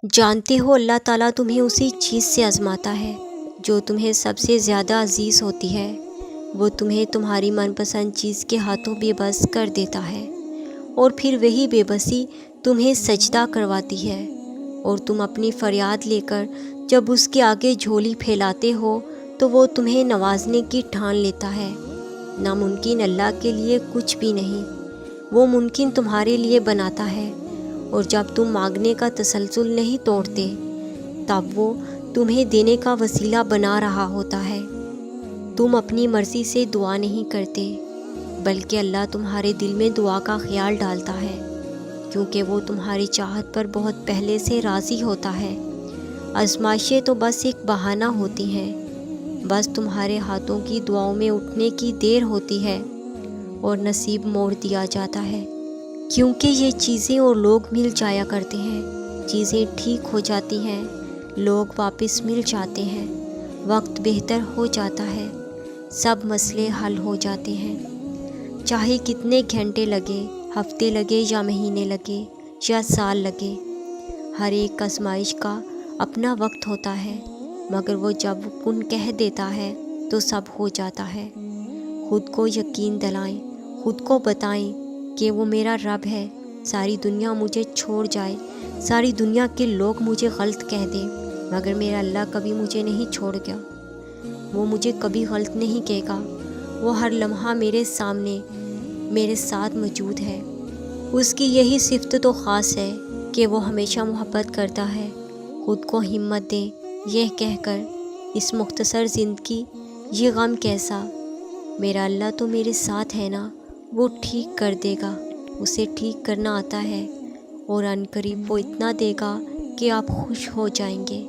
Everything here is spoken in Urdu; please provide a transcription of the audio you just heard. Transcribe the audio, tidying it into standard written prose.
جانتے ہو اللہ تعالیٰ تمہیں اسی چیز سے آزماتا ہے جو تمہیں سب سے زیادہ عزیز ہوتی ہے۔ وہ تمہیں تمہاری من پسند چیز کے ہاتھوں بے بس کر دیتا ہے، اور پھر وہی بے بسی تمہیں سجدہ کرواتی ہے، اور تم اپنی فریاد لے کر جب اس کے آگے جھولی پھیلاتے ہو تو وہ تمہیں نوازنے کی ٹھان لیتا ہے۔ ناممکن اللہ کے لیے کچھ بھی نہیں، وہ ممکن تمہارے لیے بناتا ہے، اور جب تم مانگنے کا تسلسل نہیں توڑتے تب وہ تمہیں دینے کا وسیلہ بنا رہا ہوتا ہے۔ تم اپنی مرضی سے دعا نہیں کرتے، بلکہ اللہ تمہارے دل میں دعا کا خیال ڈالتا ہے، کیونکہ وہ تمہاری چاہت پر بہت پہلے سے راضی ہوتا ہے۔ آزمائشیں تو بس ایک بہانہ ہوتی ہیں، بس تمہارے ہاتھوں کی دعاؤں میں اٹھنے کی دیر ہوتی ہے اور نصیب موڑ دیا جاتا ہے، کیونکہ یہ چیزیں اور لوگ مل جایا کرتے ہیں۔ چیزیں ٹھیک ہو جاتی ہیں، لوگ واپس مل جاتے ہیں، وقت بہتر ہو جاتا ہے، سب مسئلے حل ہو جاتے ہیں۔ چاہے کتنے گھنٹے لگے، ہفتے لگے یا مہینے لگے یا سال لگے، ہر ایک آزمائش کا اپنا وقت ہوتا ہے، مگر وہ جب کن کہہ دیتا ہے تو سب ہو جاتا ہے۔ خود کو یقین دلائیں، خود کو بتائیں کہ وہ میرا رب ہے۔ ساری دنیا مجھے چھوڑ جائے، ساری دنیا کے لوگ مجھے غلط کہہ دیں، مگر میرا اللہ کبھی مجھے نہیں چھوڑ گیا، وہ مجھے کبھی غلط نہیں کہے گا۔ وہ ہر لمحہ میرے سامنے میرے ساتھ موجود ہے۔ اس کی یہی صفت تو خاص ہے کہ وہ ہمیشہ محبت کرتا ہے۔ خود کو ہمت دیں یہ کہہ کر، اس مختصر زندگی یہ غم کیسا، میرا اللہ تو میرے ساتھ ہے نا، وہ ٹھیک کر دے گا، اسے ٹھیک کرنا آتا ہے، اور عنقریب وہ اتنا دے گا کہ آپ خوش ہو جائیں گے۔